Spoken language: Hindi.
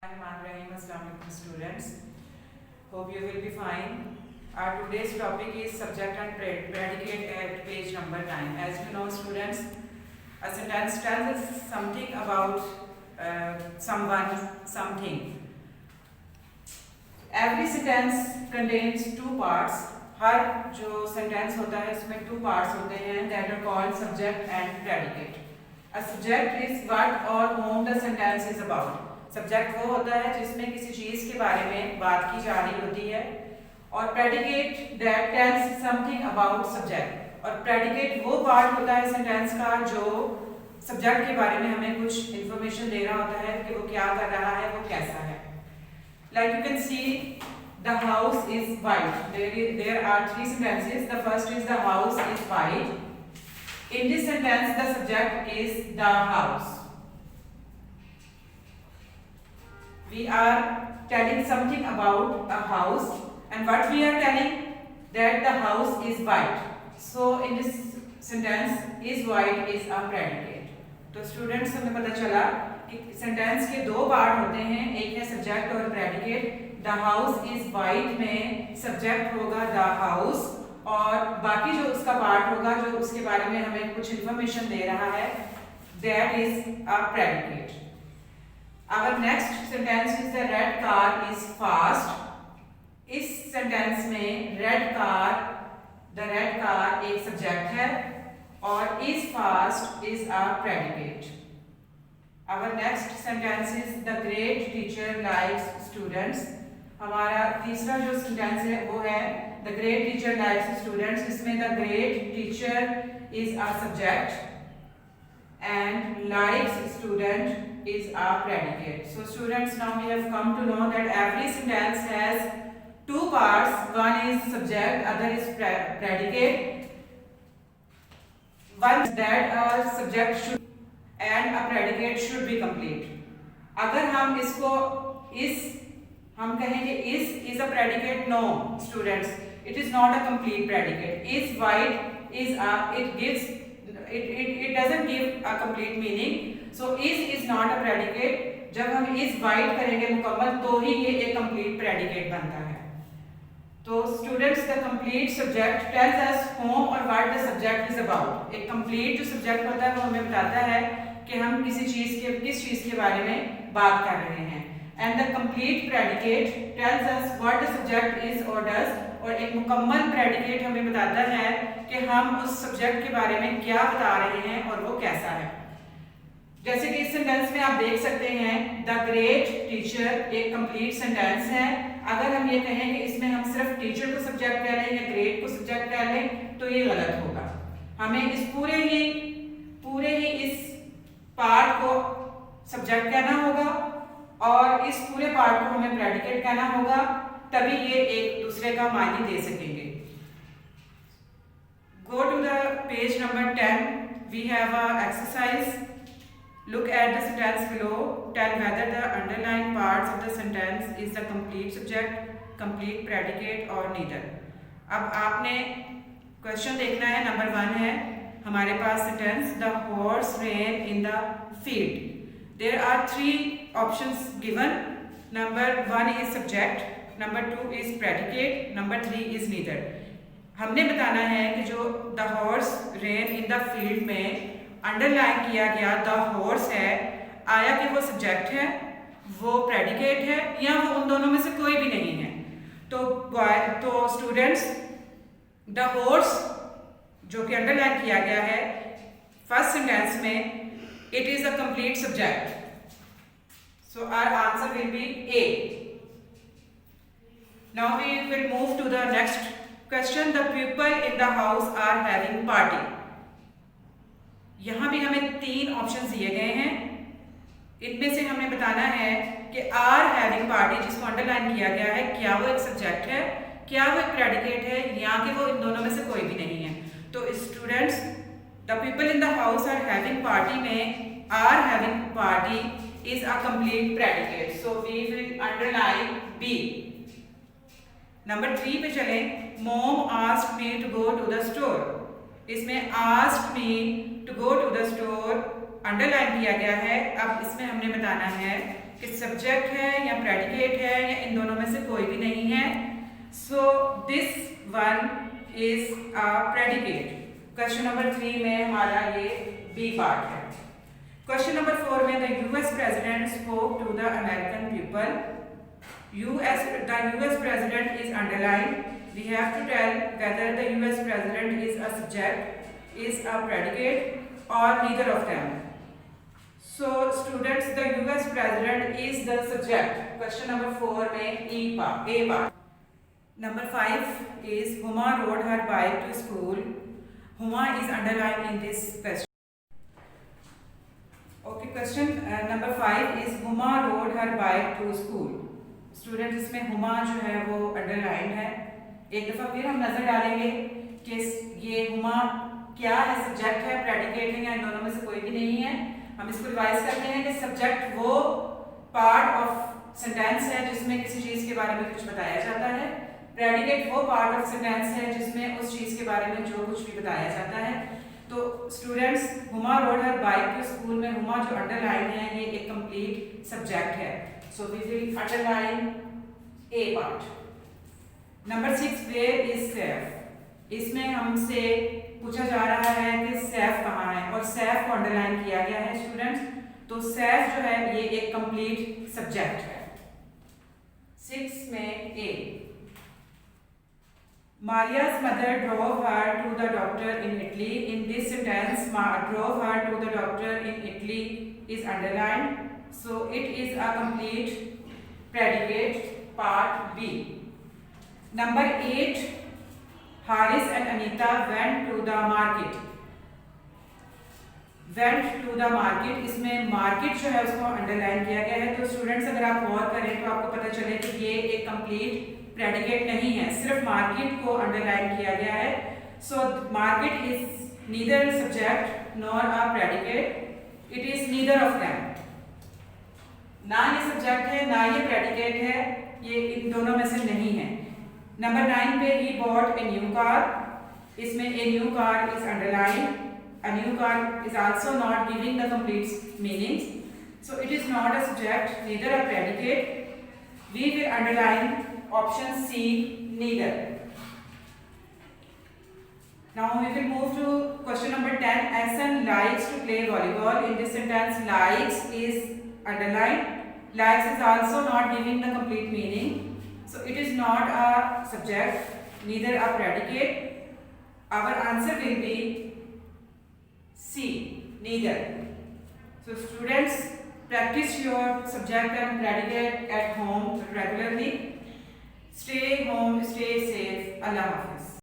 Assalamu alaikum students. Hope you will be fine. Our today's topic is subject and predicate at page number 9. As you know students, a sentence tells us something about someone, something. Every sentence contains two parts. हर जो sentence होता है उसमें two parts होते हैं that are called subject and predicate. A subject is what or whom the sentence is about. Subject वो होता है जिसमें किसी चीज के बारे में बात की जा रही होती है और predicate that tells something about subject और प्रेडिकेट वो पार्ट होता है सेंटेंस का जो सब्जेक्ट के बारे में हमें कुछ इंफॉर्मेशन दे रहा होता है कि वो क्या कर रहा है, वो कैसा है. Like you can see the house is white. There are three sentences. The first is the house is white. In this sentence the subject is the house. We are telling something about a house and what we are telling that the house is white. So in this sentence is white is a predicate. तो students हमें पता चला कि sentence के दो पार्ट होते हैं, एक है subject और predicate. The house is white में subject होगा the house और बाकी जो उसका पार्ट होगा जो उसके बारे में हमें कुछ information दे रहा है that is a predicate. Our next sentence is the red car is fast. इस sentence में red car एक subject है और is fast is a predicate. Our next sentence is the great teacher likes students. हमारा तीसरा जो sentence है वो है the great teacher likes students. इसमें the great teacher is a subject and likes student is a predicate. So students, now we have come to know that every sentence has two parts. One is subject, other is predicate. One is that a subject should and a predicate should be complete. अगर हम इसको हम कहेंगे is a predicate, no students, it is not a complete predicate. Is white is it doesn't give a complete meaning. So is not a predicate. जब हम is white करेंगे मुकम्मल तो ही ये एक complete predicate बनता है. तो students, the complete subject tells us whom or what the subject is about. एक complete जो subject होता है वो हमें बताता है कि हम किस चीज के बारे में बात कर रहे हैं. And the complete predicate tells us what the subject is or does. और एक मुकम्मल predicate हमें बताता है कि हम उस subject के बारे में क्या बता रहे हैं और वो कैसा है. जैसे कि इस सेंटेंस में आप देख सकते हैं द ग्रेट टीचर एक कंप्लीट सेंटेंस है. अगर हम ये कहें कि इसमें हम सिर्फ टीचर को सब्जेक्ट कह लें या ग्रेट को सब्जेक्ट कह लें तो ये गलत होगा. हमें इस पूरे ही इस पार्ट को सब्जेक्ट कहना होगा और इस पूरे पार्ट को हमें प्रेडिकेट कहना होगा, तभी ये एक दूसरे का मायने दे सकेंगे. Go to the page number 10. We have a exercise. Look at the sentence below. Tell whether the underlying parts of the sentence is the complete subject, complete predicate or neither. अब आपने क्वेश्चन देखना है. नंबर 1 है हमारे पास sentence the horse ran in the field. There are 3 options given. Number 1 is subject, number 2 is predicate, number 3 is neither. हमने बताना है कि जो the horse ran in the field में अंडरलाइन किया गया द हॉर्स है, आया कि वो सब्जेक्ट है, वो प्रेडिकेट है या वो उन दोनों में से कोई भी नहीं है. तो स्टूडेंट्स द हॉर्स जो कि अंडरलाइन किया गया है फर्स्ट सेंटेंस में, it is a complete subject. So our answer will be A. Now we will move to the next question. The people in the house are having party. यहाँ भी हमें 3 ऑप्शन दिए गए हैं. इनमें से हमें बताना है कि आर हैविंग पार्टी जिसको अंडरलाइन किया गया है क्या वो एक सब्जेक्ट है, क्या वो एक प्रेडिकेट है या कि वो इन दोनों में से कोई भी नहीं है. तो students the people in the house are having party में are having party is a complete predicate. So we will underline B. Number 3 पे चलें. Mom asked me to go to the store. इसमें asked me to go to the store underline किया गया है. अब इसमें हमने बताना है कि सब्जेक्ट है या प्रेडिकेट है या इन दोनों में से कोई भी नहीं है। So this one is a predicate. Question number 3 में हमारा ये बी पार्ट है। क्वेश्चन नंबर 4 में the US president spoke to the American people. The US president is underlined. We have to tell whether the US president is a subject, is a predicate, or neither of them. So students, the US president is the subject. Question number 4 में A part. Number 5 is Huma rode her bike to school. Huma is underlined in this question. Okay, question number 5 is Huma rode her bike to school. Student इसमें हुमा जो है वो अंडरलाइन है। एक दफ़ा फिर हम नज़र डालेंगे कि ये हुमा क्या है, सब्जेक्ट है, प्रेडिकेट है या इन दोनों में से कोई भी नहीं है। हम इसको रिवाइज करते हैं कि सब्जेक्ट वो पार्ट ऑफ सेंटेंस है जिसमें किसी चीज़ के बारे में कुछ बताया जाता है। प्रेडिकेट वो पार्ट ऑफ सेंटेंस है जिसमें उस चीज़ के बारे में जो कुछ भी बताया जाता है। तो students, Huma rode her bike to school में हुमा जो अंडरलाइन है ये एक कंप्लीट सब्जेक्ट है। So we will underline A part. Number 6, where is Saif? इसमें हमसे पूछा जा रहा है कि सैफ कहाँ है और सैफ को अंडरलाइन किया गया है स्टूडेंट्स। तो सैफ जो है ये एक कंप्लीट सब्जेक्ट है। 6 में A. Maria's mother drove her to the doctor in Italy. In this sentence, drove her to the doctor in Italy is underlined. So it is a complete predicate, part B. Number 8, Haris and Anita went to the market. Went to the market, इसमें market जो है उसको अंडरलाइन किया गया है। तो स्टूडेंट्स अगर आप गौर करें तो आपको पता चले कि ये एक कंप्लीट प्रेडिकेट नहीं है, सिर्फ मार्केट को अंडरलाइन किया गया है। So market is neither subject nor a predicate, it is neither of them. ना ये सब्जेक्ट है ना ये प्रेडिकेट है, ये इन दोनों में से नहीं है। नंबर 9 पे he bought a new car, इसमें a new car is underline. A new car is also not giving the complete meanings, so it is not a subject neither a predicate. We will underline option C, neither. Now we will move to question number 10. Ahsan likes to play volleyball. In this sentence, likes is underlined. Likes is also not giving the complete meaning. So it is not a subject, neither a predicate. Our answer will be C, neither. So students, practice your subject and predicate at home regularly. Stay home, stay safe. Allah Hafiz.